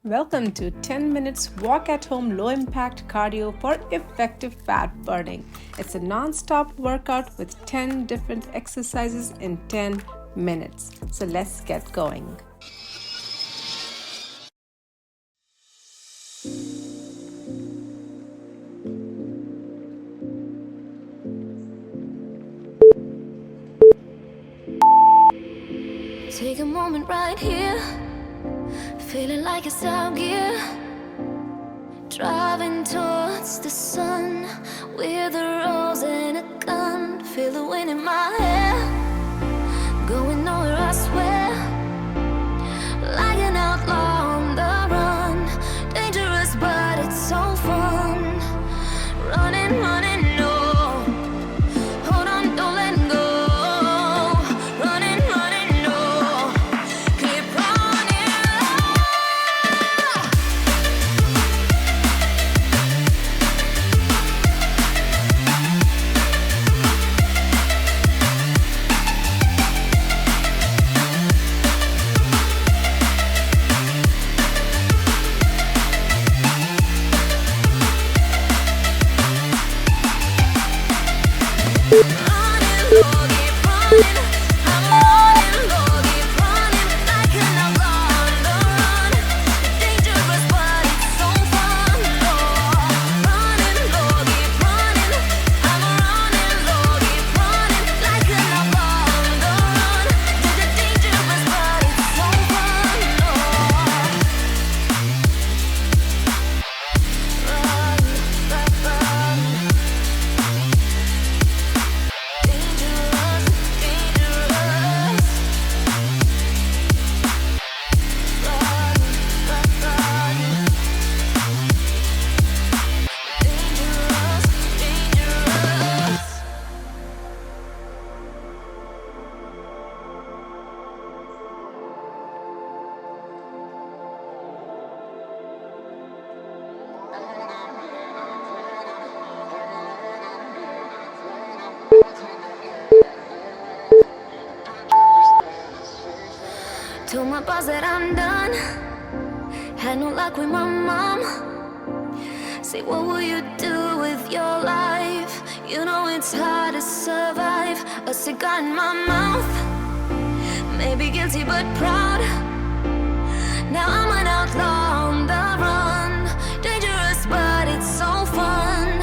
Welcome to 10 minutes walk at home low impact cardio for effective fat burning. It's a non stop workout with 10 different exercises in 10 minutes. So let's get going. Take a moment right here, feeling like it's out gear. Driving towards the sun with a rose and a gun. Feel the wind in my hair, going nowhere I swear. Like an outlaw on the run, dangerous but it's so fun. Running, running, no. Hold on, don't let go. Running, running, no. Keep running. Told my boss that I'm done. Had no luck with my mom. Say, what will you do with your life? You know it's hard to survive. A cigar in my mouth. Maybe guilty but proud. Now I'm an outlaw on the run. Dangerous but it's so fun.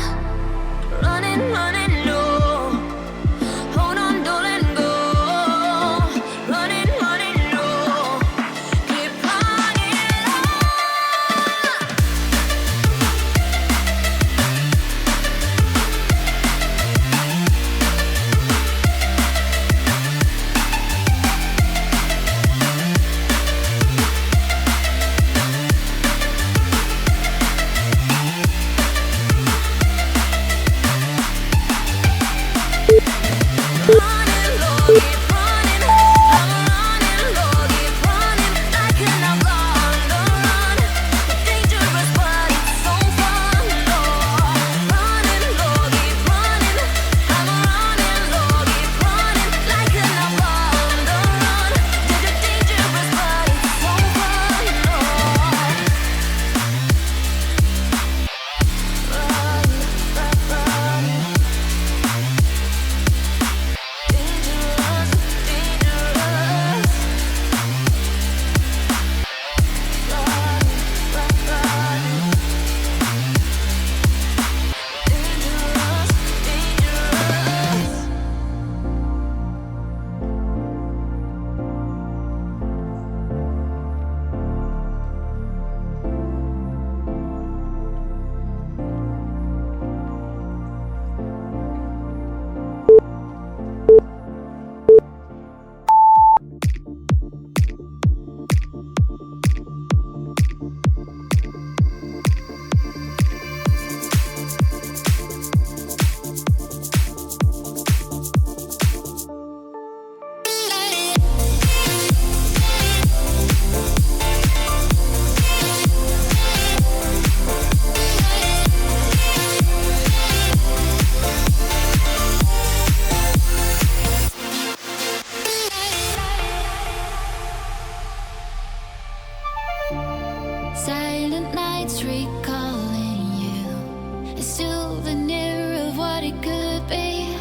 Running, running, no. Hold on, don't let go. Running, running, no. Keep running. Silent nights recalling you, a souvenir of what it could be.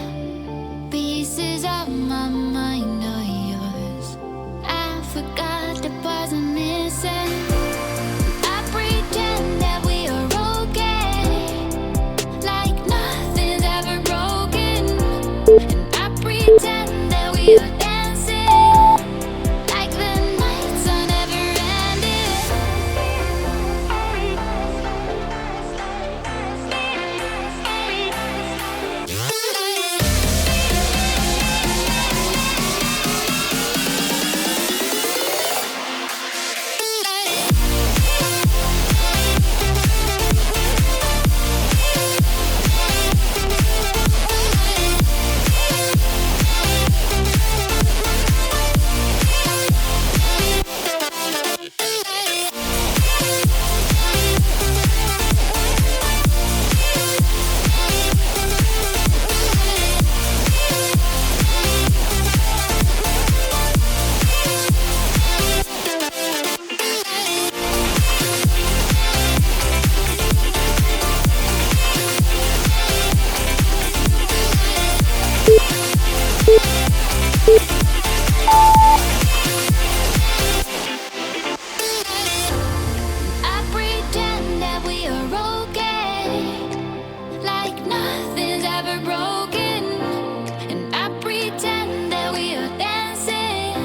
Pieces of my mind are yours. I forgot the parts I'm missing. I pretend that we are okay, like nothing's ever broken. And I pretend that we are dancing, like the nights are never ending. I pretend that we are okay, like nothing's ever broken. And I pretend that we are dancing,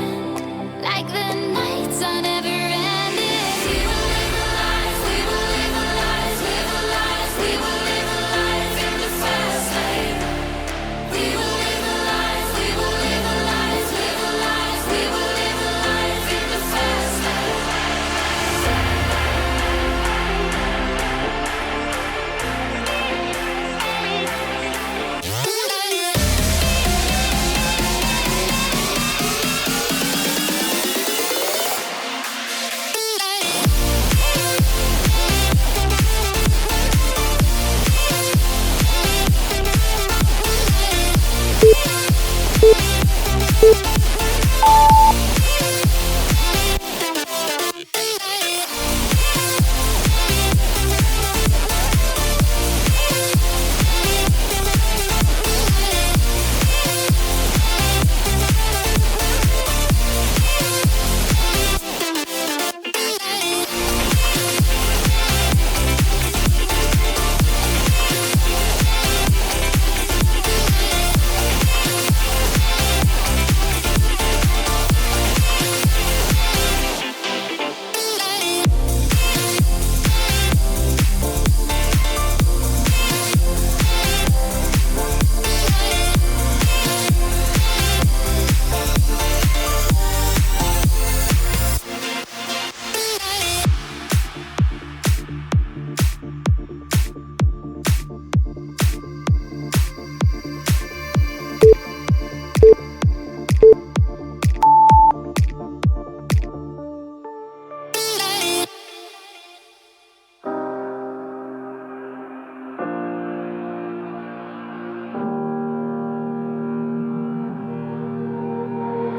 like the nights are never ending. We will live a life, we will live a life, live a life, we will live a life in the fast lane. We will live a life, we will live a life, live a life, we will live a life in the fast lane.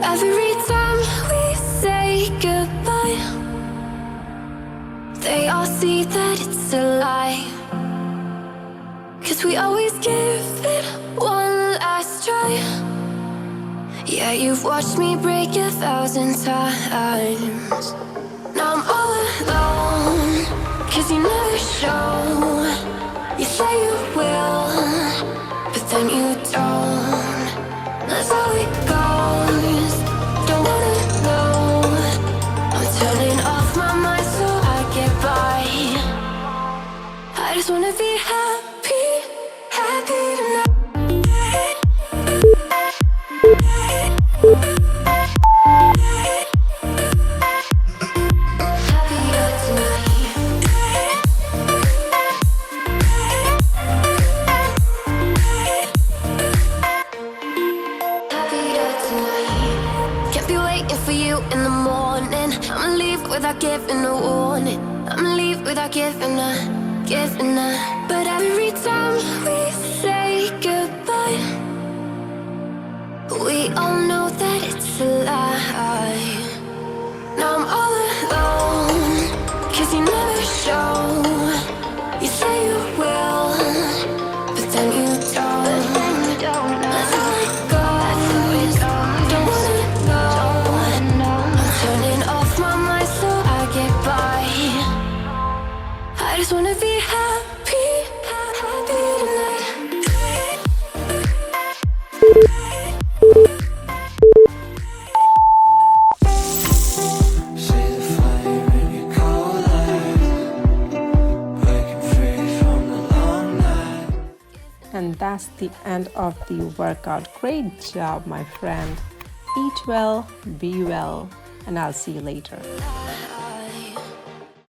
Every time we say goodbye, they all see that it's a lie. 'Cause we always give it one last try. Yeah, you've watched me break 1,000 times. Now I'm all alone, 'cause you never show. You say you will, but then you don't. That's how it goes. Don't wanna know. I'm turning off my mind so I get by. I just wanna be happy, happy tonight. Happier tonight. Happier tonight. Can't be waiting for you in the morning. I'ma leave without giving a warning. I'ma leave without giving a. But every time we say goodbye, we all know that it's a lie. Now I'm all alone, 'cause you never the show. You say you will, but then you don't. Let's let it go. Don't wanna know. I'm turning off my mind so I get by. I just wanna be happy, happy tonight. And that's the end of the workout. Great job, my friend. Eat well, be well, and I'll see you later.